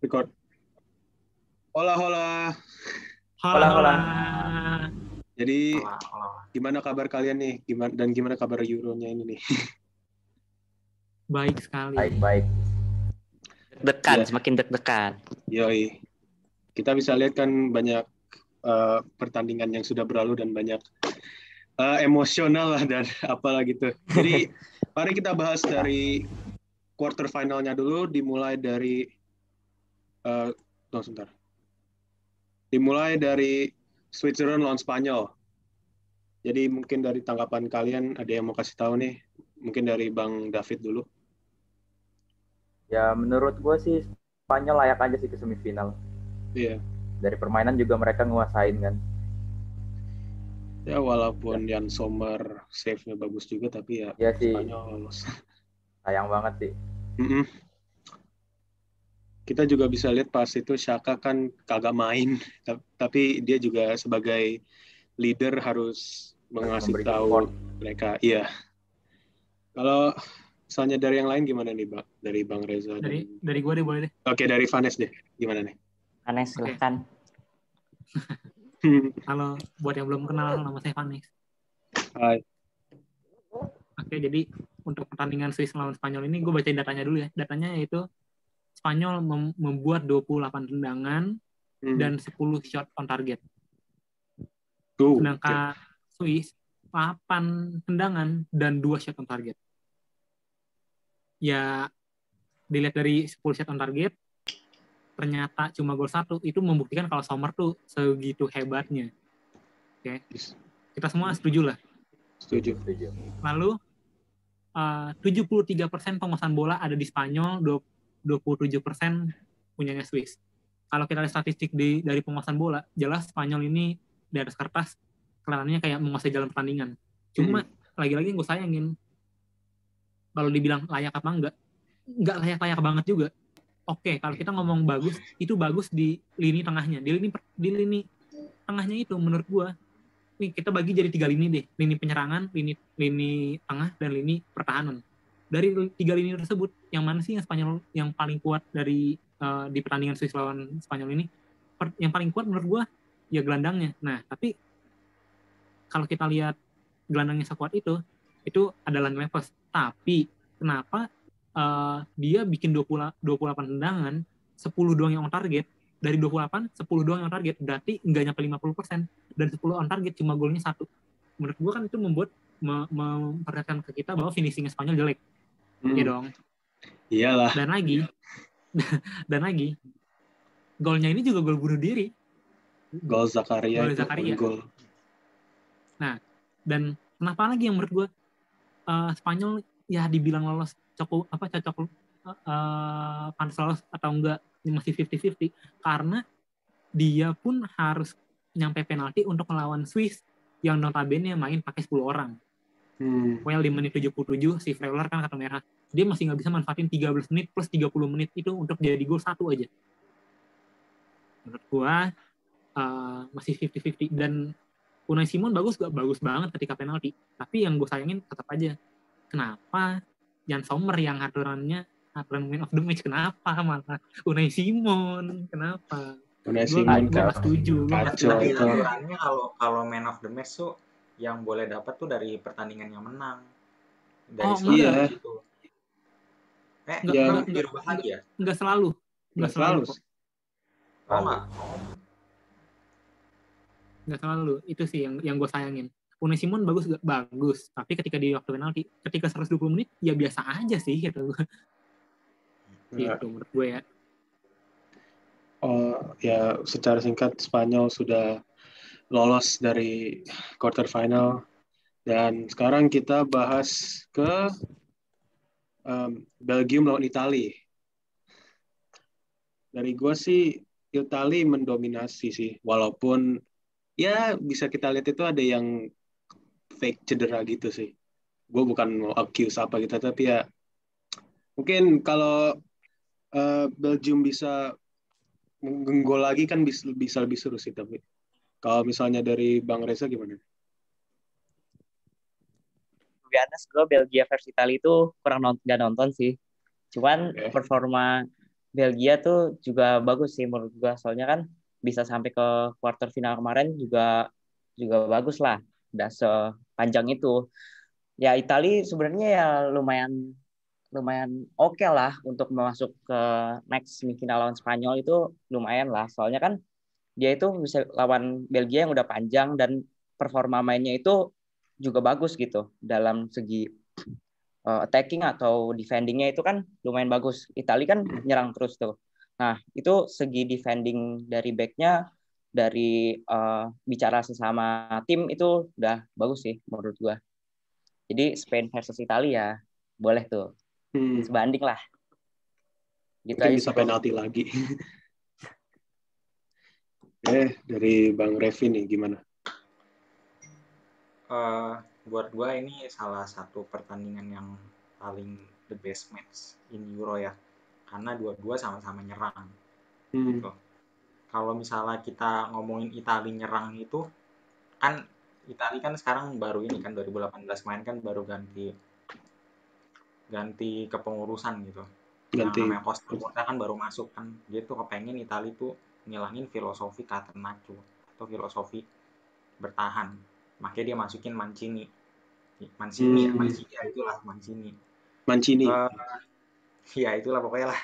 Record. Hola, hola. Hola, Hola, hola. Jadi, Olah. gimana kabar kalian nih? Gimana kabar Euronya ini nih? Baik sekali. Baik. Deg-degan, Iya. semakin deg-degan. Yoi. Kita bisa lihat kan banyak pertandingan yang sudah berlalu dan banyak emosional lah dan apalah gitu. Jadi, mari kita bahas dari quarter finalnya dulu, dimulai dari sebentar. Dimulai dari Switzerland lawan Spanyol. Jadi mungkin dari tanggapan kalian ada yang mau kasih tahu nih? Mungkin dari Bang David dulu. Ya menurut gue sih Spanyol layak aja sih ke semifinal. Iya. Dari permainan juga mereka nguasain kan. Ya walaupun Jan Sommer save-nya bagus juga, tapi ya Iya sih, Spanyol lolos. sayang banget sih. Mm-mm. Kita juga bisa lihat pas itu Xhaka kan kagak main, tapi dia juga sebagai leader harus mengasih Memberi tahu support. mereka. Iya. Kalau misalnya dari yang lain gimana nih, Bang? Dari Bang Reza Dari gue deh, boleh deh. Oke, dari Vanes deh. Gimana nih? Vanes, silahkan. Kalau buat yang belum kenal, nama saya Vanes. Hai. Oke, jadi untuk pertandingan Swiss lawan Spanyol ini, gue bacain datanya dulu ya. Datanya yaitu Spanyol membuat 28 tendangan dan 10 shot on target. Sedangkan Swiss 8 tendangan dan 2 shot on target. Ya, dilihat dari 10 shot on target, ternyata cuma gol 1, itu membuktikan kalau Sommer tuh segitu hebatnya. Oke. Kita semua setuju lah. Setuju. Lalu 73% penguasaan bola ada di Spanyol, 27% punyanya Swiss. Kalau kita lihat statistik dari penguasaan bola, jelas Spanyol ini di atas kertas kelihatannya kayak menguasai jalan pertandingan. Cuma lagi-lagi yang gue sayangin, kalau dibilang layak apa enggak layak-layak banget juga. Oke, kalau kita ngomong bagus, itu bagus di lini tengahnya. Di lini tengahnya itu menurut gue, nih kita bagi jadi 3 lini deh. Lini penyerangan, lini tengah, dan lini pertahanan. Dari 3 lini tersebut, yang mana sih yang Spanyol yang paling kuat di pertandingan Swiss lawan Spanyol ini? Yang paling kuat menurut gue, ya gelandangnya. Nah, tapi kalau kita lihat gelandangnya sekuat itu adalah Neves. Tapi, kenapa dia bikin 28 tendangan, 10 doang yang on target, dari 28, 10 doang yang on target, berarti nggak nyampe 50%, dan 10 on target cuma golnya 1. Menurut gue kan itu memperlihatkan ke kita bahwa finishingnya Spanyol jelek. Ya dong. Iyalah. Dan lagi, golnya ini juga gol bunuh diri. Gol Zakaria itu gol. Nah, dan kenapa lagi yang menurut gue Spanyol ya dibilang lolos cocok pantas lolos atau enggak masih 50-50, karena dia pun harus nyampe penalti untuk melawan Swiss yang notabene main pakai 10 orang. Well, di menit 77 si Freuler kan kartu merah. Dia masih nggak bisa manfaatin 13 menit plus 30 menit itu untuk jadi gol 1 aja. Menurut gua masih 50-50. Dan Unai Simon bagus banget ketika penalti. Tapi yang gue sayangin tetap aja, kenapa Jan Sommer yang aturan man of the match, kenapa malah Unai Simon? Kenapa? Unai Simon gue nggak setuju. Tapi aturannya kalau man of the match tuh yang boleh dapat tuh dari pertandingan yang menang. Dari iya. Itu. Dirubah lagi ya? Nggak selalu. Nggak selalu kok. Nggak selalu. Itu sih yang gue sayangin. Unai Simon bagus, tapi ketika di waktu penalti, ketika 120 menit ya biasa aja sih gitu. Gitu menurut gue ya. Ya secara singkat Spanyol sudah lolos dari quarter final, dan sekarang kita bahas ke Belgium lawan Italia. Dari gue sih Italia mendominasi sih, walaupun ya bisa kita lihat itu ada yang fake cedera gitu sih. Gue bukan mau accuse apa gitu, tapi ya mungkin kalau Belgium bisa menggol lagi kan bisa lebih seru sih. Tapi kalau misalnya dari Bang Reza gimana? Gue Belgia versus Italia itu kurang nggak nonton sih. Cuman performa Belgia tuh juga bagus sih menurut gua. Soalnya kan bisa sampai ke quarter final kemarin juga bagus lah. Udah sepanjang itu. Ya Italia sebenarnya ya lumayan lumayan oke lah untuk masuk ke next semifinal lawan Spanyol itu lumayan lah. Soalnya kan dia itu bisa lawan Belgia yang udah panjang dan performa mainnya itu juga bagus gitu dalam segi attacking atau defendingnya itu kan lumayan bagus. Italia kan nyerang terus tuh. Nah itu segi defending dari backnya dari bicara sesama tim itu udah bagus sih menurut gua. Jadi Spain versus Italia boleh tuh sebanding lah. Gitu Mungkin aja bisa sih, Bro. penalti lagi. Dari Bang Revi nih gimana? Buat gue ini salah satu pertandingan yang paling the best match in Euro ya, karena dua-dua sama-sama nyerang gitu. Kalau misalnya kita ngomongin Italia nyerang itu kan, Italia kan sekarang baru ini kan 2018 main kan baru ganti kepengurusan gitu. Yang namanya Costa kan baru masuk kan, dia tuh kepengen Italia tuh ngilangin filosofi Catenaccio atau filosofi bertahan, makanya dia masukin Mancini ya itulah Mancini. Ya itulah pokoknya lah.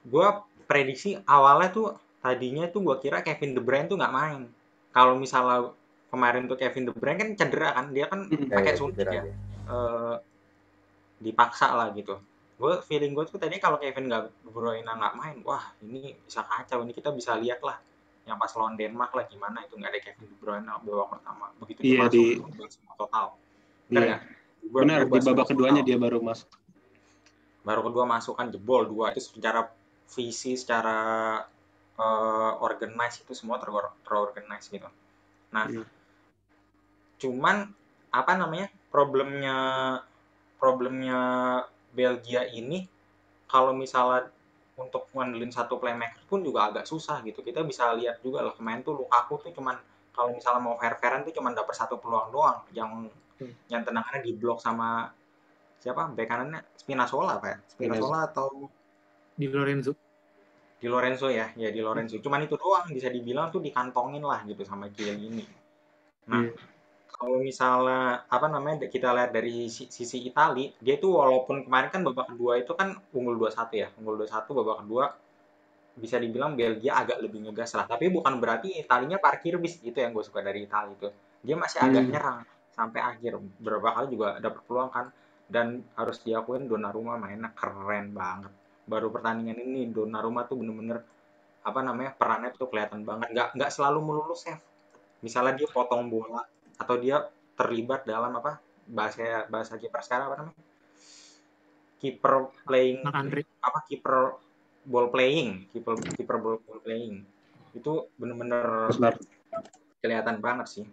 Gue prediksi awalnya tuh tadinya tuh gue kira Kevin De Bruyne tuh nggak main. Kalau misalnya kemarin tuh Kevin De Bruyne kan cedera kan, dia kan pakai suntik ya, dipaksa lah gitu. Feeling gue tuh tadi kalau Kevin De Bruyne nggak main, wah ini bisa kacau, ini kita bisa lihat lah yang pas lawan Denmark lah gimana itu nggak ada Kevin De Bruyne babak pertama, begitu dia masuk semua total. Benar, di babak keduanya dia baru masuk. Baru kedua masuk kan jebol 2, itu secara visi, secara organize itu semua terorganize gitu. Nah, cuman apa namanya problemnya Belgia ini kalau misalnya untuk ngandelin satu playmaker pun juga agak susah gitu. Kita bisa lihat juga lah kemarin tuh Lukaku tuh cuman kalau misalnya mau fair-fairan tuh cuman dapat satu peluang doang, yang tendangannya diblok sama siapa? Bek kanannya Spinazzola apa ya? Spinazzola atau Di Lorenzo ya, di Lorenzo. Cuman itu doang bisa dibilang tuh dikantongin lah gitu sama Chiellini. Nah, kalau misalnya kita lihat dari sisi Italia, dia tuh walaupun kemarin kan babak kedua itu kan unggul 2-1 ya. Unggul 2-1 babak kedua bisa dibilang Belgia agak lebih ngegas lah. Tapi bukan berarti Italinya parkir bis, itu yang gue suka dari Italia itu. Dia masih agak nyerang sampai akhir. Beberapa kali juga dapat peluang kan. Dan harus diakuin Donnarumma mainnya keren banget. Baru pertandingan ini Donnarumma tuh bener-bener perannya tuh kelihatan banget. Nggak selalu melulu save. Misalnya dia potong bola atau dia terlibat dalam bahasa kiper sekarang keeper ball playing itu bener-bener kelihatan banget sih.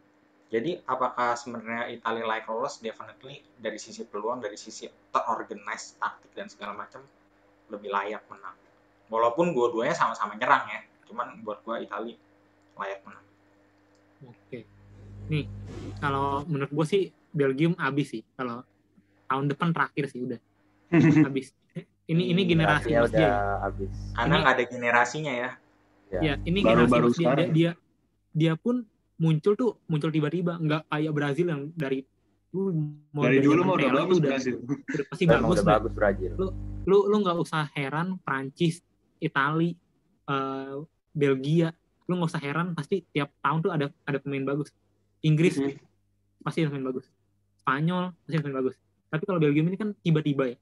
Jadi apakah sebenarnya Italia like lolos? Definitely dari sisi peluang, dari sisi terorganize taktik dan segala macam lebih layak menang. Walaupun dua-duanya sama-sama nyerang ya, cuman buat gua Italia layak menang. Oke. Nih, kalau menurut gue sih Belgium abis sih. Kalau tahun depan terakhir sih udah abis. Ini generasi udah dia. Abis. Karena nggak ada generasinya ya. Ya, ini generasi sekarang. Dia pun muncul tiba-tiba, nggak kayak Brazil yang dari dulu mau udah bagus Brazil. Udah pasti bagus. Udah bagus Brazil. Lu nggak usah heran Prancis, Italia, Belgia, lu nggak usah heran pasti tiap tahun tuh ada pemain bagus. Inggris pasti ada pemain bagus, Spanyol pasti ada pemain bagus. Tapi kalau Belgium ini kan tiba-tiba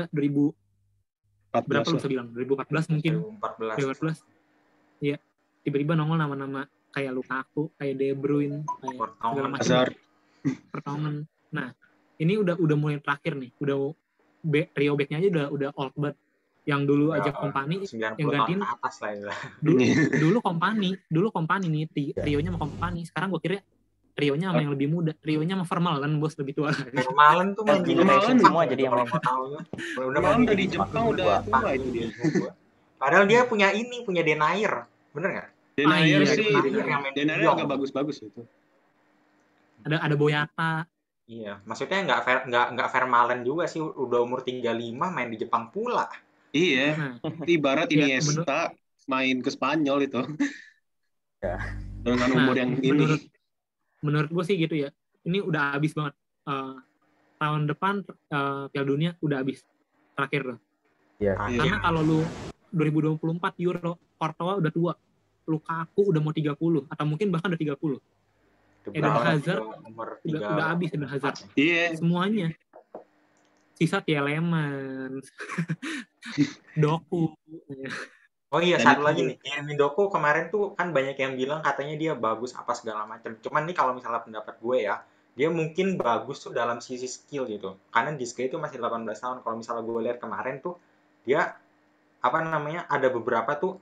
2014 berapa lu bisa bilang 2014 mungkin 2014 ya, tiba-tiba nongol nama-nama kayak Lukaku, kayak De Bruyne, kayak segala macam pertolongan. Nah ini udah mulai terakhir nih, udah Rio backnya aja udah old bird. Yang dulu aja Kompani yang gantiin atas lah itu. dulu Kompani nih Rionya sama Kompani. Sekarang gue kira Rionya sama yang lebih muda, Rionya sama Vermaelen bos lebih tua. Vermaelen tuh main semua jadi yang udah main dari Jepang udah tua itu dia. Padahal dia punya Denayer, bener nggak? Denayer sih, Denayer agak bagus-bagus itu. Ada Boyata, Iya, maksudnya nggak Vermaelen juga sih, udah umur 35 main di Jepang pula. Iya, Nah, ibarat ya Iniesta main ke Spanyol itu Ya. dengan umur yang ini. menurut gue sih gitu ya. Ini udah habis banget. Tahun depan Piala Dunia udah habis terakhir loh. Iya. Iya. Karena kalau lu 2024 Euro, Courtois udah tua. Lukaku udah mau 30 atau mungkin bahkan udah 30. Eden Hazard umur udah habis Eden Hazard. Iya. Semuanya. Sisa Tielemans, Doku. Oh iya, Dan satu itu- lagi nih, Jeremy Doku kemarin tuh kan banyak yang bilang katanya dia bagus apa segala macam. Cuman nih kalau misalnya pendapat gue ya, dia mungkin bagus tuh dalam sisi skill gitu. Karena di skill itu masih 18 tahun. Kalau misalnya gue lihat kemarin tuh dia apa namanya ada beberapa tuh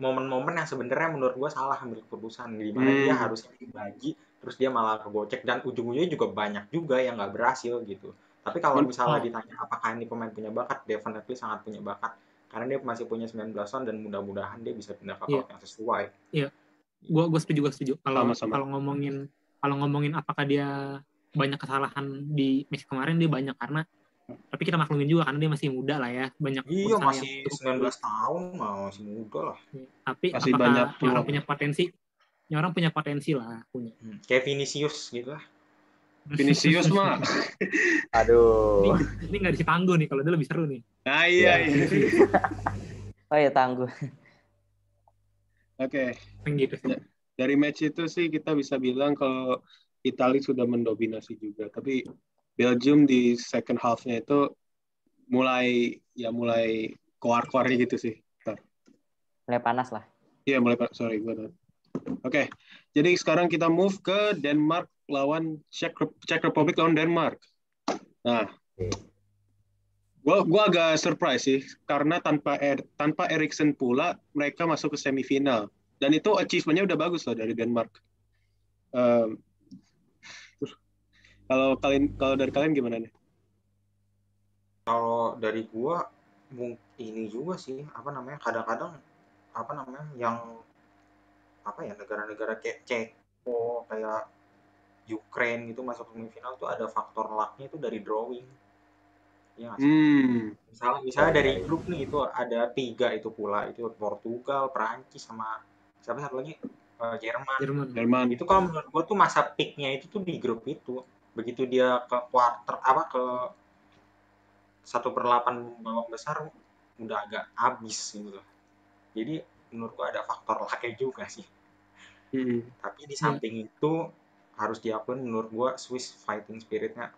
momen-momen yang sebenarnya menurut gue salah ambil keputusan di mana dia harusnya dibagi terus dia malah kegocek dan ujung-ujungnya juga banyak juga yang nggak berhasil gitu. Tapi kalau misalnya ditanya apakah ini pemain punya bakat, definitely sangat punya bakat karena dia masih punya 19 tahun dan mudah-mudahan dia bisa pindah ke klub yang sesuai. Iya. Gue setuju. Kalau Sama-sama. kalau ngomongin apakah dia banyak kesalahan di match kemarin, dia banyak karena tapi kita maklumin juga karena dia masih muda lah ya, banyak Iya, keputusan masih 19 tahun, masih muda lah. Tapi Masih apakah banyak orang punya potensi? Orang punya potensi lah, punya. Kayak Vinicius gitu lah. Vinicius mah. Aduh. Ini nggak dikasih tangguh nih, kalau dia lebih seru nih. Nah, iya. Oh ya tangguh. Oke. Gitu sih. Dari match itu sih kita bisa bilang kalau Italia sudah mendominasi juga. Tapi Belgium di second half-nya itu mulai keluar-keluarnya gitu sih. Mulai panas lah. Iya, sorry gue. Oke. Jadi sekarang kita move ke Denmark lawan Czech Republic lawan Denmark. Nah, gue agak surprise sih karena tanpa Eriksen pula mereka masuk ke semifinal dan itu achievement-nya udah bagus loh dari Denmark. Kalau dari kalian gimana nih? Kalau dari gua ini juga sih kadang-kadang yang negara-negara kayak Ceko kayak Ukraine gitu masuk semifinal tuh ada faktor luck-nya itu dari drawing. Ya misalnya dari grup nih itu ada 3 itu pula itu Portugal, Perancis sama siapa satu lagi Jerman. Itu kalau menurut gua tuh masa peak-nya itu tuh di grup itu. Begitu dia ke quarter ke 1/8 babak besar udah agak habis gitu. Jadi menurut gua ada faktor luck-nya juga sih. Tapi di samping itu harus diakuin menurut gua Swiss fighting spiritnya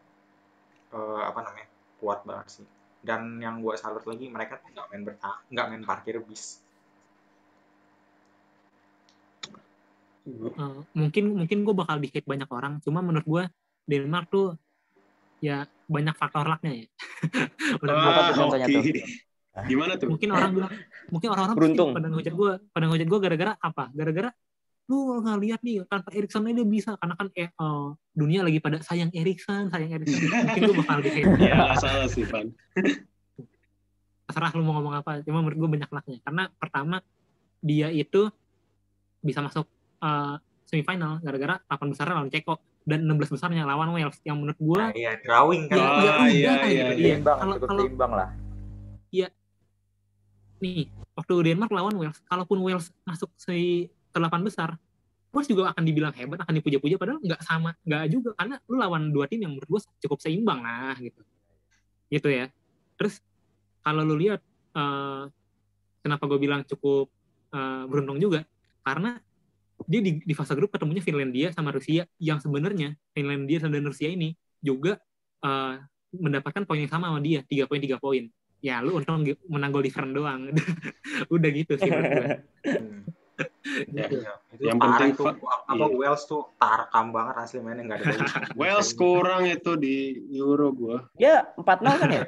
kuat banget sih. Dan yang gua salut lagi mereka tuh nggak main parkir bis. Mungkin gue bakal di-hate banyak orang, cuma menurut gue Denmark tuh ya banyak faktor luck-nya ya. Apa tuh contohnya tuh? Gimana tuh? Mungkin orang-orang beruntung pada ngehujat gue gara-gara apa? Gara-gara lu nggak lihat nih tanpa Eriksen dia bisa karena kan dunia lagi pada sayang Eriksen. Mungkin gue bakal di-hate. Ya nggak salah sih, Van. Terserah lu mau ngomong apa, cuma menurut gue banyak luck-nya. Karena pertama dia itu bisa masuk semifinal gara-gara 8 besarnya lawan Ceko dan 16 besarnya lawan Wales yang menurut gue drawing kan. Seimbang lah. Iya. Nih, waktu Denmark lawan Wales, kalaupun Wales masuk ke 8 besar, Wales juga akan dibilang hebat, akan dipuja-puja padahal nggak juga karena lu lawan 2 tim yang menurut gue cukup seimbang lah gitu. Gitu ya. Terus kalau lu lihat kenapa gue bilang cukup beruntung juga karena dia di fase grup ketemunya Finlandia sama Rusia yang sebenarnya Finlandia dan Rusia ini juga mendapatkan poin yang sama sama dia 3 poin. Ya lu untung menang gol different doang. Udah gitu sih menurut gue. Itu yang penting tuh Wales tuh tarkam banget asli mainnya nggak ada bagus. Wales kurang itu di Euro gue. Ya 4-0 kan ya?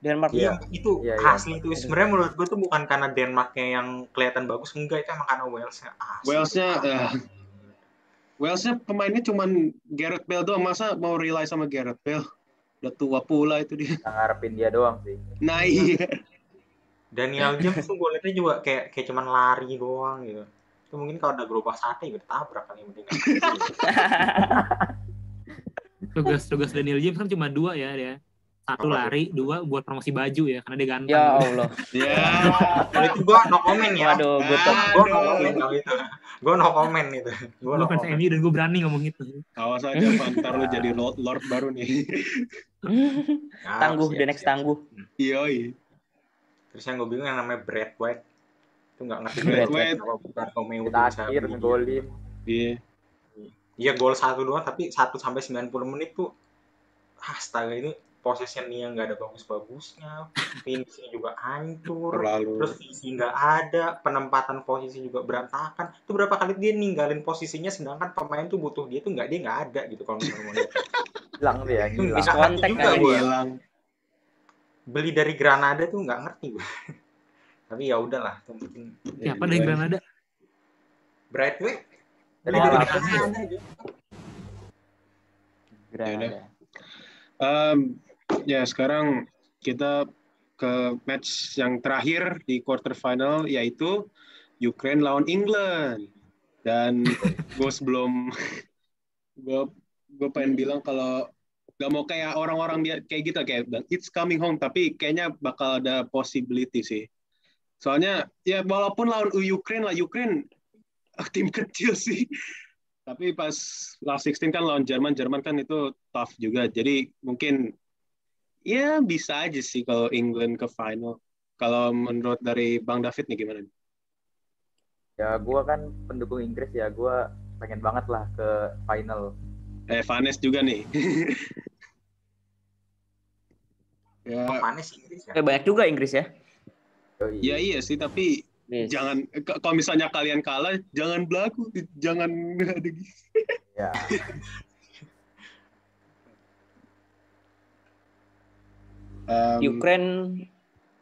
Denmark itu asli itu sebenarnya menurut gue tuh bukan karena Denmarknya yang kelihatan bagus, enggak, itu emang karena Walesnya pemainnya cuman Gareth Bale doang, masa mau rely sama Gareth Bale udah tua pula itu dia. Ngarepin dia doang sih. Nah iya. Daniel James tuh gue liatnya juga kayak cuman lari doang gitu. Itu mungkin kalau ada gerobak sate udah tabrak kali mending. tugas Daniel James kan cuma 2 ya dia. 1 Apa tuh? lari, 2 buat promosi baju ya karena dia ganteng. Ya Allah. Ya. Kalau itu gue no comment ya. Waduh, gue Gue no comment kalau itu. Gue no comment itu. Gue Gue no fans comment. MU dan gue berani ngomong itu. Awas aja, Pantar lu jadi Lord baru nih. Tangguh, the next tangguh. Yoi. Terus yang gue bingung yang namanya Brad White. Itu nggak ngerti Brad Brad White. Kenapa Bartomeu Kita bisa akhir beli dia. ngegolin. Iya. Iya gol 1 doang tapi 1 sampai 90 menit tuh astaga ini possession-nya nggak ada bagus-bagusnya, finishing juga hancur, Terlalu. terus visi nggak ada, penempatan posisi juga berantakan. Itu berapa kali dia ninggalin posisinya sedangkan pemain tuh butuh dia tuh dia nggak ada gitu kalau misalnya mau lihat. Hilang dia, Itu hilang. nggak ngerti Kontak juga kan gue. Hilang. Beli dari Granada tuh nggak ngerti gue. Tapi ya udahlah, itu mungkin Siapa dari Granada? Brad White beli Dari dari Granada. Granada aja. Granada. Ya sekarang kita ke match yang terakhir di quarter final yaitu Ukraine lawan England. Dan gue sebelum gue pengen bilang kalau gak mau kayak orang-orang dia kayak gitu kayak bilang it's coming home, tapi kayaknya bakal ada possibility sih. Soalnya ya walaupun lawan Ukraine tim kecil sih. Tapi pas last 16 kan lawan Jerman kan itu tough juga. Jadi mungkin ya bisa aja sih kalau England ke final. Kalau menurut dari Bang David nih gimana? Ya gue kan pendukung Inggris ya, gue pengen banget lah ke final. Vanes juga nih. Ya, Panis Inggris ya. Banyak juga Inggris ya. Yoi. ya iya sih, tapi Yes. jangan kalau misalnya kalian kalah jangan belagu, jangan ada gitu. Ya. Ukraine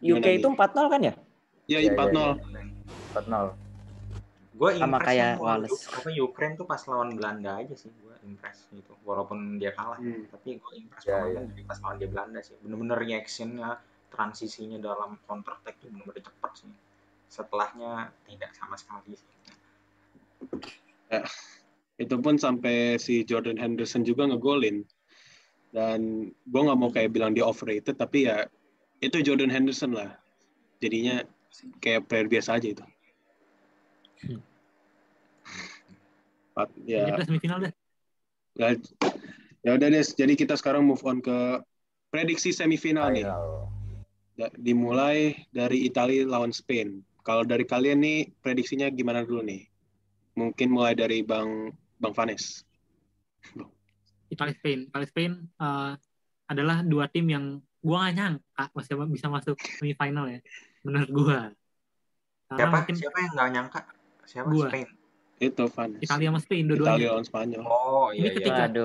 UK gimana itu 4-0 kan ya? Ya, Ya, 4-0. 4-0. Gue Sama impress kayak sama Wales. Ukraine tuh pas lawan Belanda aja sih gue impress gitu walaupun dia kalah tapi gue impress Ya, permainan dari pas lawan dia Belanda sih, bener-bener reactionnya, transisinya dalam counter attack tuh bener-bener cepat sih, setelahnya tidak sama sekali sih. Itu pun sampai si Jordan Henderson juga ngegolin. Dan gue nggak mau kayak bilang dia overrated, tapi ya itu Jordan Henderson lah. Jadinya kayak player biasa aja itu. Ya, Kita semifinal deh. ya udah deh. Jadi kita sekarang move on ke prediksi semifinal nih. Final. Dimulai dari Italia lawan Spain. Kalau dari kalian nih prediksinya gimana dulu nih? Mungkin mulai dari Bang Vanes. Italia Spain adalah 2 tim yang gue gak nyangka masih bisa masuk semifinal ya menurut gue. Siapa yang nggak nyangka? Siapa? Gua. Spain. Itu Vanes. Italia sama Spain Italia dua-duanya. lawan Spanyol. Oh Ini iya.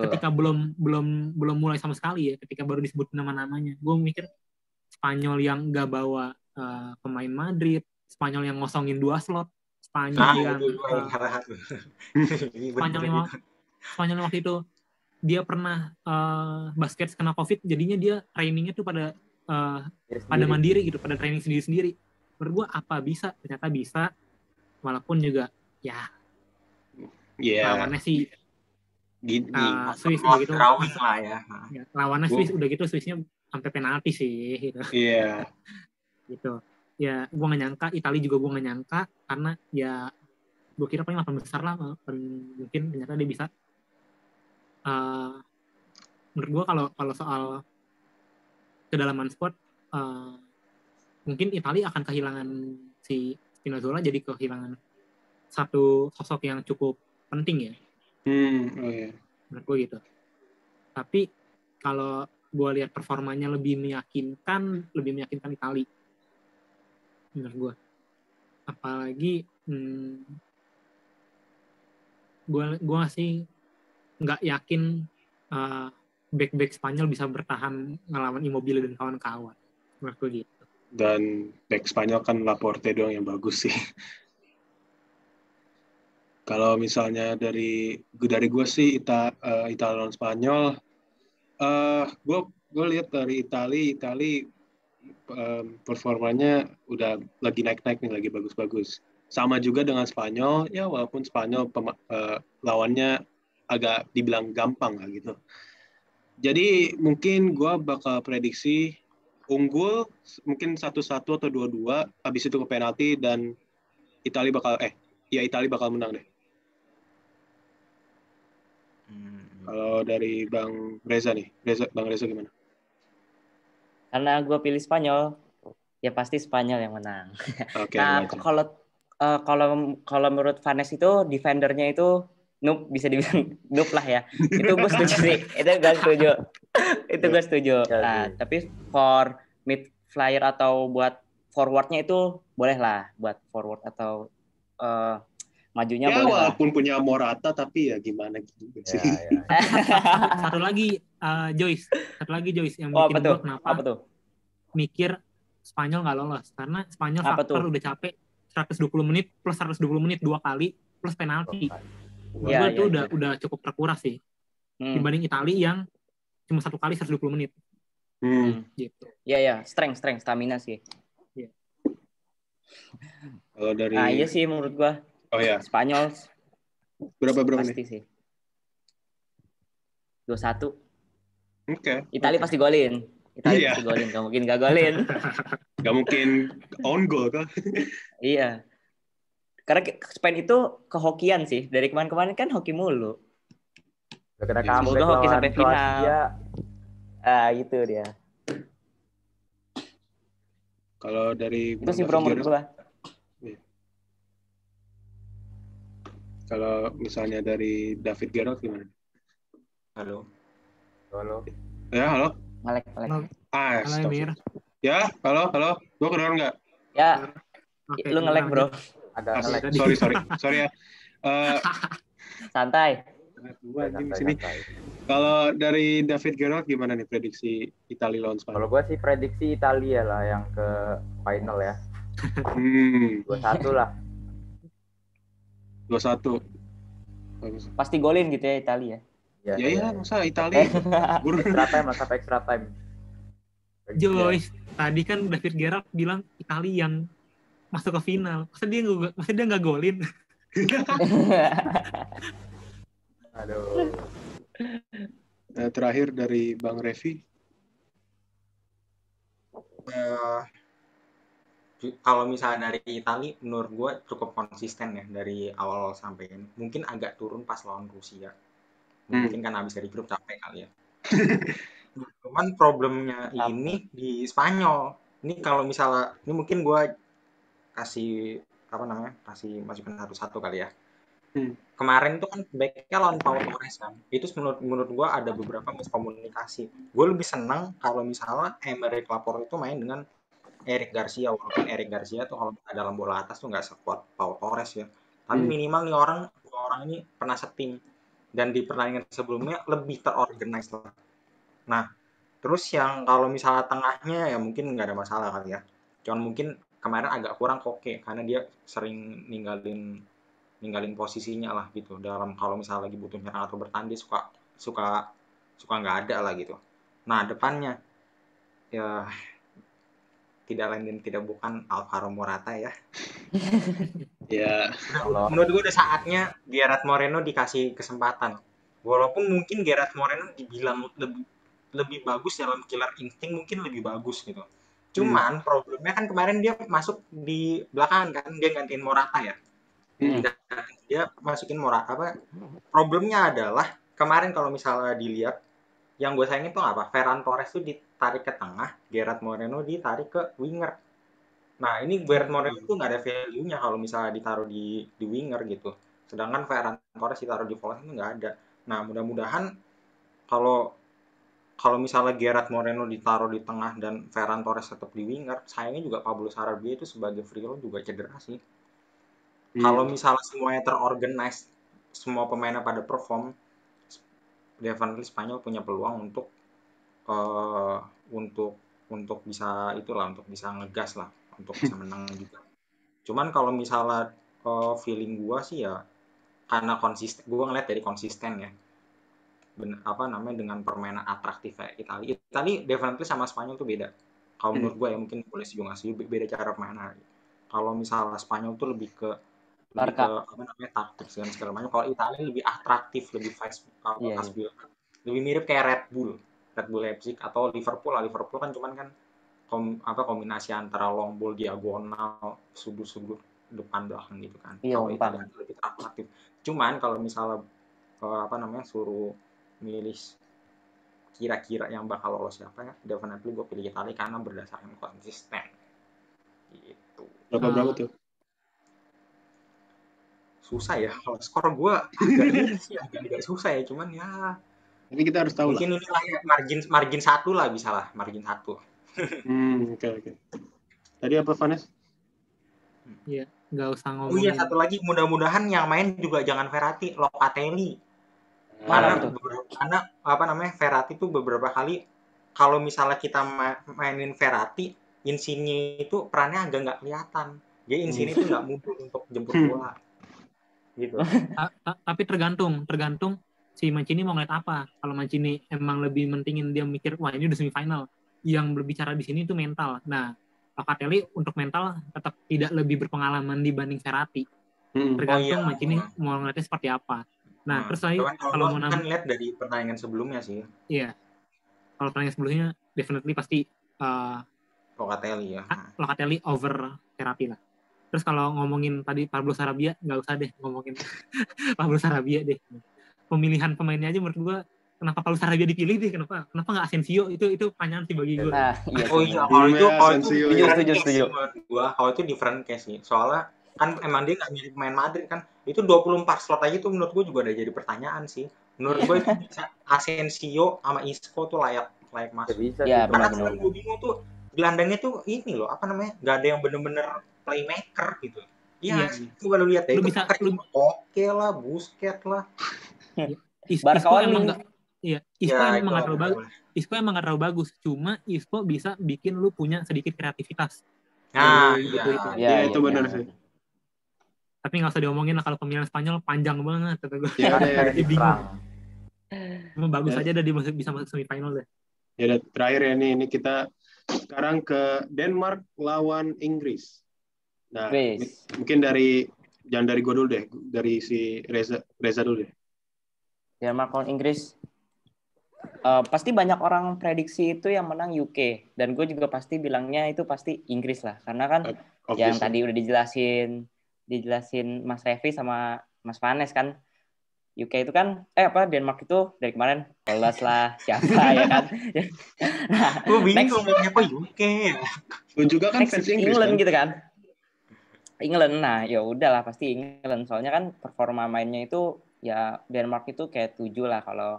ketika belum mulai sama sekali ya, ketika baru disebut nama-namanya, gue mikir Spanyol yang gak bawa pemain Madrid, Spanyol yang ngosongin 2 slot, Spanyol Spanyol waktu itu dia pernah basket kena COVID, jadinya dia trainingnya tuh pada mandiri gitu, pada training sendiri-sendiri. Menurut gue apa bisa, ternyata bisa, walaupun juga ya lawannya sih Swiss udah gitu lah ya. Lawannya Swiss udah gitu, Swissnya sampai penalti sih gitu. Iya. Gitu. Ya gue gak nyangka, Italia juga gue gak nyangka, karena ya gue kira paling 8 besar lah, mungkin ternyata dia bisa. Menurut gue kalau soal kedalaman squad, mungkin Italia akan kehilangan si Spinazzola, jadi kehilangan satu sosok yang cukup penting ya. Oh iya. Menurut gue gitu. Tapi kalau gue lihat performanya lebih meyakinkan Italia. Menurut gue. Apalagi gue sih nggak yakin back Spanyol bisa bertahan ngelawan Immobile dan kawan-kawan. Menurut gue gitu. Dan back Spanyol kan Laporte doang yang bagus sih. Kalau misalnya dari gue sih Italia lawan Spanyol, gue lihat dari Italia performanya udah lagi naik-naik nih, lagi bagus-bagus. Sama juga dengan Spanyol, ya walaupun Spanyol lawannya agak dibilang gampang lah gitu. Jadi mungkin gue bakal prediksi unggul mungkin 1-1 atau 2-2, habis itu ke penalti dan Italia bakal menang deh. Kalau dari Bang Reza nih, Bang Reza gimana? Karena gue pilih Spanyol, ya pasti Spanyol yang menang. Oke, Nah, wajar. kalau menurut Vanes itu defendernya itu noob, bisa dibilang noob lah ya. Itu gue setuju sih. Itu gue setuju. Ya, Nah, sih. tapi for mid flyer atau buat forwardnya itu boleh lah, buat forward atau majunya Ya boleh lah. walaupun punya Morata tapi ya gimana juga sih. Ya. Satu lagi Joyce yang Oh, bikin apa tuh? gue kenapa Apa tuh? mikir Spanyol nggak lolos, karena Spanyol Apa faktor tuh? udah capek 120 menit plus 120 menit 2 kali plus penalti. Menurut Ya, gue itu ya. udah cukup terkuras sih dibanding Italia yang cuma 1 kali 120 menit. Gitu. Ya, strength stamina sih. Kalau dari Nah, iya sih menurut gua. Oh ya, Spanyol berapa pasti nih? sih. 2-1. Oke. Italia pasti golin. Iya. Pasti golin, gak mungkin gak golin. Gak mungkin own goal kan? Iya. Karena Spain itu kehokian sih. Dari kemarin-kemarin kan hoki mulu. Udah kena Ya, comeback semoga hoki lawan sampai final. Kroasia. Itu dia. Kalau dari Itu sih bro menurut gua. Kalau misalnya dari David Gerrard gimana? Halo. Ya, halo. Ngelek. Halo Emir. Ya, halo. Gua kedengeran nggak? Ya, Oke, lu ngelek bro. Agak ngelek. Sorry ya. Santai. Sini. Kalau dari David Gerrard gimana nih prediksi Italia lawan Spanyol? Kalau gue sih prediksi Italia lah yang ke final ya. 2-1 lah. 2-1. Pasti golin gitu ya Italia. Ya, masa Italia extra time. Joyce, tadi kan David Gerrard bilang Italia yang masuk ke final. Masa dia nggak golin? Aduh. Terakhir dari Bang Revi. Kalau misalnya dari Italia, menurut gue cukup konsisten ya dari awal sampai ini. Mungkin agak turun pas lawan Rusia. Mungkin kan habis dari grup capek kali ya. Cuman problemnya ini di Spanyol. Ini kalau misalnya, ini mungkin gue kasih masukan satu-satu kali ya. Kemarin tuh kan backnya lawan Pau Torres kan. Itu menurut gue ada beberapa miskomunikasi. Gue lebih senang kalau misalnya Aymeric Laporte itu main dengan Eric Garcia, walaupun Eric Garcia tuh kalau dalam bola atas tuh nggak sekuat Pau Torres ya. Tapi minimal nih dua orang ini pernah setim dan di pertandingan sebelumnya lebih terorganize lah. Nah, terus yang kalau misalnya tengahnya ya mungkin nggak ada masalah kali ya. Cuman mungkin kemarin agak kurang Koke karena dia sering ninggalin posisinya lah gitu. Dalam kalau misalnya lagi butuh nyerang atau bertanding suka nggak ada lah gitu. Nah, depannya ya tidak lain dan tidak bukan Alvaro Morata ya. Ya. Menurut gue udah saatnya Gerard Moreno dikasih kesempatan. Walaupun mungkin Gerard Moreno dibilang lebih bagus dalam killer instinct, mungkin lebih bagus gitu. Cuman problemnya kan kemarin dia masuk di belakang kan, dia gantiin Morata ya. Dia masukin Morata problemnya adalah kemarin kalau misalnya dilihat yang gue sayangin tuh apa? Ferran Torres tuh ditarik ke tengah, Gerard Moreno ditarik ke winger. Nah, ini Gerard Moreno tuh nggak ada value-nya kalau misalnya ditaruh di winger gitu. Sedangkan Ferran Torres ditaruh di volant itu nggak ada. Nah, mudah-mudahan kalau misalnya Gerard Moreno ditaruh di tengah dan Ferran Torres tetap di winger, sayangnya juga Pablo Sarabia itu sebagai free roll juga cedera sih. Kalau misalnya semuanya terorganize, semua pemainnya pada perform, definitely Spanyol punya peluang untuk bisa ngegas lah, untuk bisa menang juga. Cuman kalau misalnya feeling gue sih ya karena konsisten, gue ngeliat dari konsisten ya, dengan permainan atraktif kayak Italia definitely sama Spanyol tuh beda. Kalau menurut gue ya mungkin boleh sih gue ngasih beda cara permainan. Kalau misalnya Spanyol tuh lebih ke taktik segala macam. Kalau Italia lebih atraktif, lebih fast, lebih mirip kayak Red Bull. Red Bull Leipzig atau Liverpool lah. Liverpool kan cuman kan kombinasi antara long ball diagonal sudut-sudut depan belakang gitu kan. Iya, Kalau umpan. Italia lebih atraktif. Cuman kalau misalnya suruh milih kira-kira yang bakal lolos siapa ya, definitely gue pilih Italia karena berdasarkan konsisten gitu. Berapa tuh? Susah ya kalau skor gue agak susah ya, cuman ya Tapi kita harus tahu lah. mungkin ini lah ya, margin 1 lah, bisa lah margin 1. Oke. Tadi apa, Vanes? Iya, nggak usah Oh ngomongin. iya, satu lagi, mudah-mudahan yang main juga jangan Verratti, Locatelli. Mana Karena Verratti tuh beberapa kali kalau misalnya kita mainin Verratti, Insigne itu perannya agak nggak kelihatan. Jadi Insigne itu nggak muncul untuk jemput bola. Gitu. Tapi tergantung si Mancini mau ngeliat apa. Kalau Mancini emang lebih mentingin, dia mikir wah ini udah semifinal, yang berbicara di sini itu mental. Nah, Locatelli untuk mental tetap tidak lebih berpengalaman dibanding Verratti. Tergantung Mancini mau ngeliatnya seperti apa. Nah, terus lagi kalau mau kan lihat dari pertandingan sebelumnya sih. Iya. Kalau pertandingan sebelumnya definitely pasti Locatelli ya. Locatelli over Verratti lah. Terus kalau ngomongin tadi Pablo Sarabia, nggak usah deh ngomongin Pablo Sarabia deh. Pemilihan pemainnya aja menurut gue, kenapa Pablo Sarabia dipilih deh? Kenapa nggak Asensio? Itu pertanyaan sih bagi gue. Nah, iya. Kalau itu setuju. Kalau itu different case sih. Soalnya kan emang dia nggak mirip pemain Madrid kan. Itu 24 slot aja tuh menurut gue juga udah jadi pertanyaan sih. Menurut gue itu bisa Asensio sama Isco tuh layak masuk. Ya, karena kalau gue bingung tuh gelandangnya tuh ini loh, nggak ada yang bener-bener playmaker gitu. Iya, coba lu lihat deh. Itu oke lah, Busquets lah. Isco emang nggak, Isco emang nggak terlalu bagus. Isco emang nggak terlalu bagus. Cuma Isco bisa bikin lu punya sedikit kreativitas. Nah, iya itu benar sih. Tapi nggak usah diomongin lah, kalau pemilihan Spanyol panjang banget kata gue. Ya bingung. Cuma bagus aja dah dia bisa masuk semifinal deh. Ya udah, terakhir ya ini kita sekarang ke Denmark lawan Inggris. Nah, mungkin jangan dari gue dulu deh, dari si Reza dulu deh. Denmark lawan Inggris. Pasti banyak orang prediksi itu yang menang UK, dan gue juga pasti bilangnya itu pasti Inggris lah, karena kan yang tadi udah dijelasin Mas Revi sama Mas Vanes kan, UK itu kan Denmark itu dari kemarin lolos lah siapa ya kan. Gue bingung ngomongnya apa UK ya. Gue juga kan fans Inggris England kan? gitu kan. England, nah ya udahlah pasti England, soalnya kan performa mainnya itu ya Denmark itu kayak 7 lah, kalau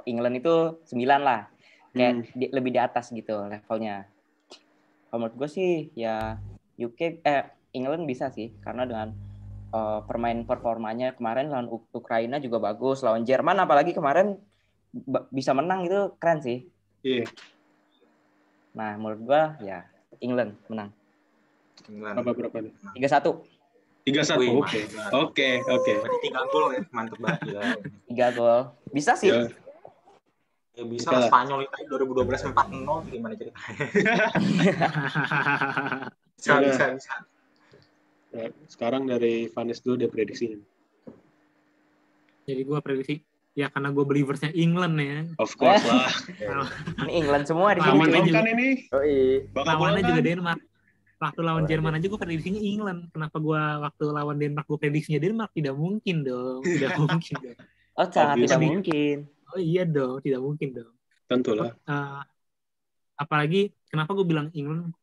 England itu 9 lah, kayak lebih di atas gitu levelnya. Kalau menurut gue sih ya England bisa sih, karena dengan performanya kemarin lawan Ukraina juga bagus, lawan Jerman apalagi kemarin bisa menang, itu keren sih. Iya. Nah menurut gue ya England menang. Berapa nih? 3-1. 3-1. Oke. Berarti 3 gol ya, mantep banget. 3 gol. Bisa sih. Ya bisa lah, Spanyol itu 2012 4-0 gimana ceritanya? Bisa. Nah, sekarang dari Vanes dulu dia prediksinya. Jadi gue prediksi ya karena gue believersnya England ya. Of course lah. Ini England semua di sini. Aman kan ini? Lawannya juga Denmark. Waktu lawan Jerman aja gue prediksinya England. Kenapa gue waktu lawan Denmark gue prediksinya Denmark? Tidak mungkin dong. Oh, sangat tidak mungkin. Oh iya dong, tidak mungkin dong. Tentulah. Apalagi kenapa gue bilang England?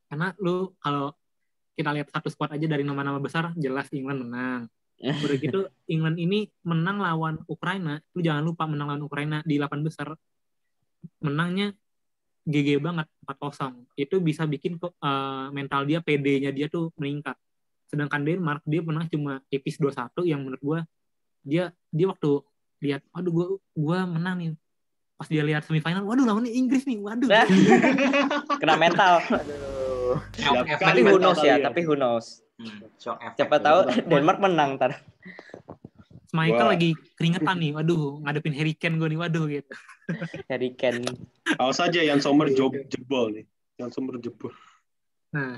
Karena lu kalau kita lihat satu squad aja dari nama-nama besar, jelas England menang. Udah gitu England ini menang lawan Ukraina. Lu jangan lupa menang lawan Ukraina di 8 besar. Menangnya GG banget, 4-0. Itu bisa bikin mental dia, PD-nya dia tuh meningkat. Sedangkan Denmark dia menang cuma tipis 2-1, yang menurut gue dia waktu lihat, waduh gue menang nih. Pas dia lihat semifinal, waduh lawannya Inggris nih, waduh. Kena mental. Tapi who knows. Siapa tahu Denmark menang ntar. Michael lagi keringetan nih, waduh ngadepin Harry Kane gue nih, waduh gitu. Harry Kane. Awas aja Jan Sommer jebol nih. Jan Sommer jebol. Nah,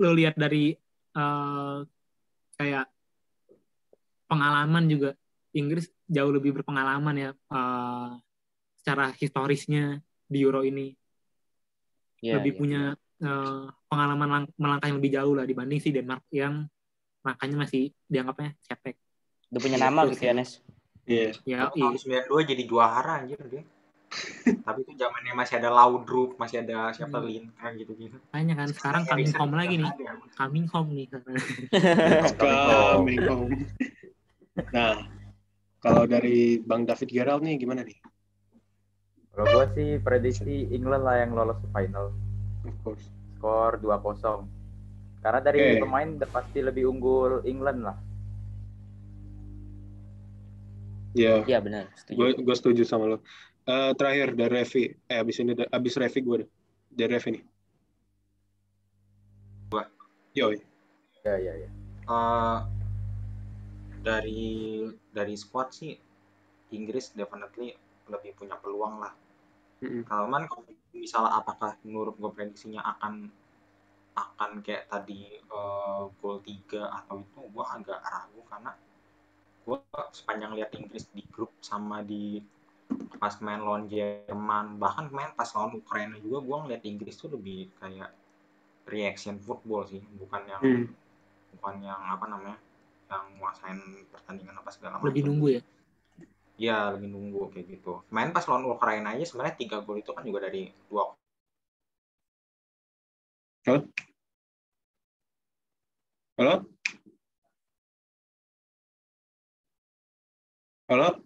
lo lihat dari kayak pengalaman juga, Inggris jauh lebih berpengalaman ya secara historisnya di Euro ini. Lebih punya pengalaman melangkah yang lebih jauh lah dibanding si Denmark yang langkahnya masih dianggapnya cetek. Udah punya nama gitu ya, Nes. Iya. Ya, tahun 92 jadi juara anjir dia. Tapi itu zamannya masih ada Laudrup, masih ada siapa Lindgren gitu-gitu. Kayaknya kan sekarang coming home lagi nih. Coming home nih. Coming home. Nah, kalau dari Bang David Gerald nih gimana nih? Kalau gue sih prediksi England lah yang lolos ke final. Of course. Skor 2-0. Karena dari pemain udah pasti lebih unggul England lah. Iya. Iya benar. Gue setuju sama lo. Terakhir dari Revi. Abis Revi gue deh. Dari Revi nih. Gua. Yoi. Ya. Dari squad sih Inggris definitely lebih punya peluang lah. Kalau misalnya apakah menurut gue prediksinya akan kayak tadi gol 3 atau itu, gue agak ragu karena gue sepanjang lihat Inggris di grup sama di pas main lawan Jerman, bahkan main pas lawan Ukraina juga, gue ngeliat Inggris tuh lebih kayak reaction football sih, bukan yang apa namanya, yang nguasain pertandingan apa segala macam. Lebih nunggu ya? Iya, lebih nunggu kayak gitu. Main pas lawan Ukraina aja sebenarnya 3 gol itu kan juga dari 2. Halo? Halo?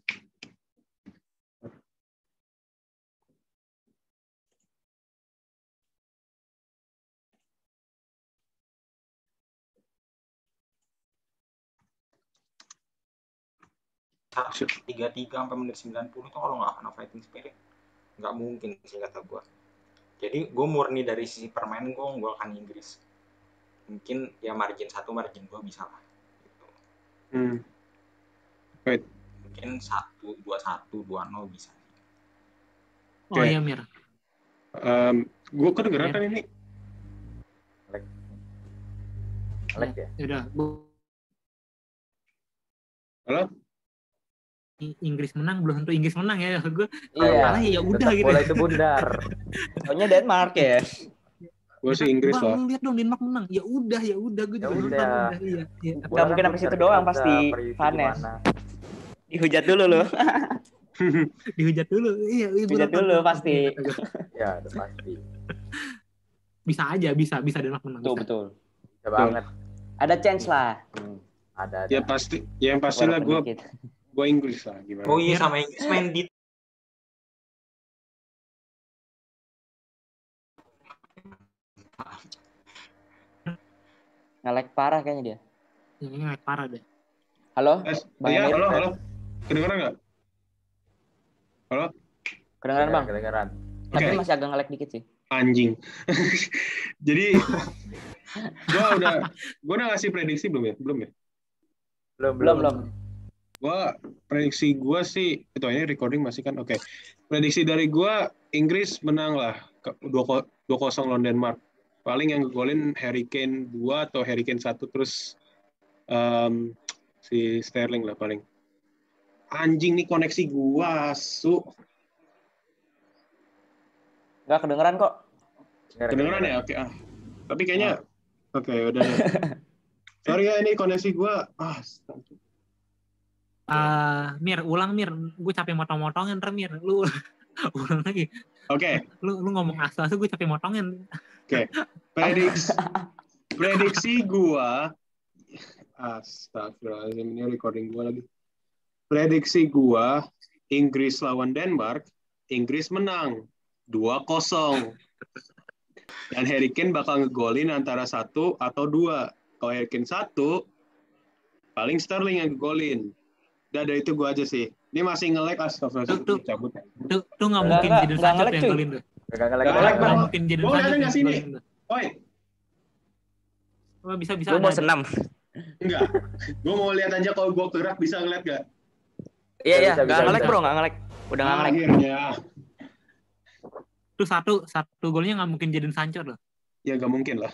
33 sampai menit 90 itu kalau nggak kena fighting spirit nggak mungkin sih kata gue. Jadi gue murni dari sisi permainan gue akan Inggris. Mungkin ya margin 1 margin 2 bisa lah gitu. Right. Mungkin 1-2-1 2-0 bisa. Oh iya Mir. Gue kedengeran kan ini? Alex ya? Yaudah. Halo? Inggris menang belum tentu Inggris menang ya. Gue Iya. ya udah gitu. Bola itu bundar. Soalnya Denmark ya. Gue sih Inggris lah. Bang, lihat dong Denmark menang. Ya udah gue juga nonton. Iya. Nggak mungkin sampai situ doang pasti. Panes. Dihujat dulu loh. Dihujat dulu. Iya, dihujat dulu pasti. Ya, udah pasti. Bisa Denmark menang. Betul. Bisa banget. Ada chance lah. Ada. Ya pasti, yang pastilah gue Inggris lah gimana. Oh iya, sama Inggris main di nge-lag parah kayaknya dia. Ini nge-lag parah deh. Halo? Iya, halo. Kedengeran nggak? Halo? Kedengeran Bang? Kedengeran. Tapi masih agak nge-lag dikit sih. Anjing. Jadi gue udah ngasih prediksi belum ya? Belum. Gue prediksi gue sih itu ini recording masih kan? Oke. Prediksi dari gue Inggris menang lah 2-0 lawan Denmark. Paling yang ngegolin Harry Kane 2 atau Harry Kane 1 terus si Sterling lah paling. Anjing nih koneksi gua su. Nggak kedengeran kok. Kedengeran ya? Oke. Tapi kayaknya oke, udah. Sorry ya ini koneksi gua. Mir, ulang Mir. Gue capek motong-motongin Mir. Lu ulang lagi. Oke. Lu ngomong asal gue capek motongin. Oke. Prediksi gua. Astagfirullahaladzim, ini recording gua lagi. Prediksi gua Inggris lawan Denmark, Inggris menang 2-0. Dan Harry Kane bakal ngegolin antara 1 atau 2. Kalau Harry Kane 1, paling Sterling yang ngegolin. Udah dari itu gua aja sih. Ini masih nge-lag astagfirullah. Cabut. Tuh nggak mungkin jadi Sancho yang golin tuh. Nggak mungkin jadi Sancho yang golin tuh. Oi. Oh, bisa. Gue mau senam. Enggak. Gue mau lihat aja kalau gue gerak bisa ngeliat gak? Iya. Nggak nge-lag bro, nggak nge-lag. Udah nggak nge-lag. Akhirnya. Tuh satu golnya nggak mungkin jadiin Sancho loh. Ya nggak mungkin lah.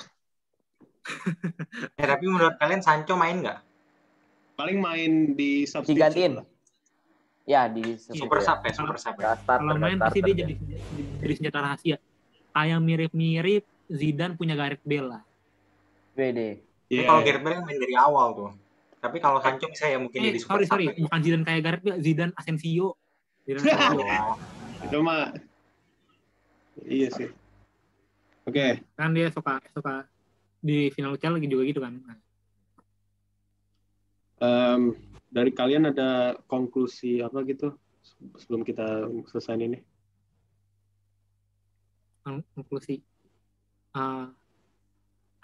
tapi menurut kalian Sancho main nggak? Paling main di substitute. Digantiin. Ya di Super Iya. sub ya, super sub Ke ya. starter, Kalau ke main pasti starter dia jadi senjata rahasia. Kayak mirip-mirip Zidane punya Gareth Bale lah. WD. Tapi Iya. kalau Gareth Bale main dari awal tuh. Tapi kalau Sancho bisa ya mungkin jadi super sub Sorry, lagi. bukan Zidane kayak Gareth Bale, Zidane Asensio. Zidane Asensio. Oh, Itu mah iya sih. Oke. Kan dia suka di final UCL lagi juga gitu kan. Nah, Dari kalian ada konklusi apa gitu sebelum kita selesai ini? konklusi. Ada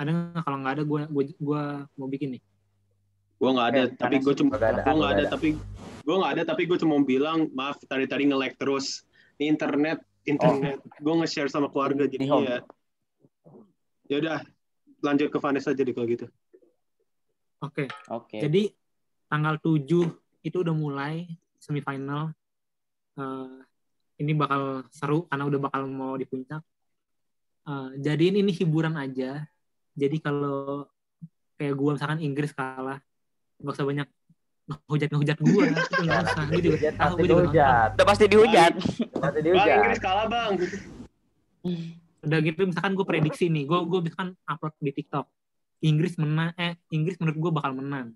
nggak? Kalau nggak ada, gue mau bikin nih. Gue nggak ada, Oke, tapi gue cuma Nggak ada. gue nggak ada, Nggak ada. tapi gue nggak ada, tapi gue cuma mau bilang maaf tadi nge-lag terus. Ini internet, gue nge-share sama keluarga Di jadi home. ya udah lanjut ke Vanessa aja deh kalau gitu. Oke. Oke. Jadi tanggal 7 itu udah mulai semifinal. Ini bakal seru karena udah bakal mau di puncak. Jadiin ini hiburan aja. Jadi kalau kayak gue misalkan Inggris kalah, nggak usah banyak ngehujat gue. Itu nggak usah. Gue juga tahu, Pasti gue juga nonton. dihujat. Udah pasti dihujat. Pasti Bang dihujat. Inggris kalah bang. Udah gitu misalkan gue prediksi nih, gue misalkan upload di TikTok. Inggris menurut gue bakal menang.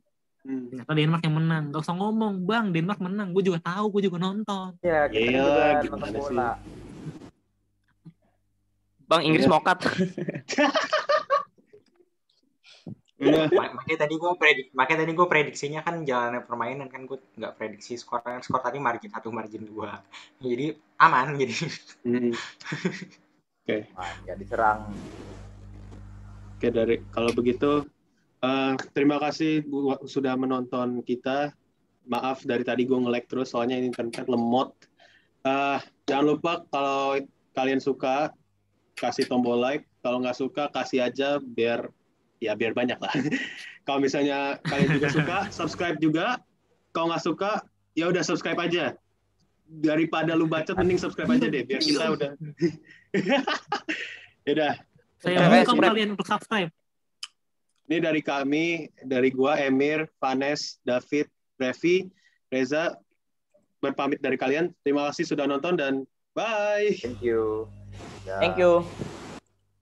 Ternyata Denmark yang menang. Gak usah ngomong, bang, Denmark menang. Gue juga tahu, gue juga nonton. Ya, kita Iya, juga nonton gimana sih? bola. Bang Inggris Iya. mokat. Udah. makanya tadi gue prediksinya kan jalannya permainan kan gue nggak prediksi skor tadi margin 1 margin 2. Jadi aman jadi. Oke. Ya diserang. Oke, kalau begitu terima kasih sudah menonton kita. Maaf dari tadi gue nge-lag terus soalnya ini internet lemot. Jangan lupa kalau kalian suka kasih tombol like, kalau nggak suka kasih aja biar banyak lah. Kalau misalnya kalian juga suka, subscribe juga. Kalau nggak suka, ya udah subscribe aja. Daripada lu baca, mending subscribe aja deh, biar kita udah. Ya udah. Saya welcome kalian untuk subscribe. Ini dari kami, dari gua, Emir, Vanes, David, Revi, Reza, berpamit dari kalian. Terima kasih sudah nonton dan bye. Thank you. Ya. Thank you.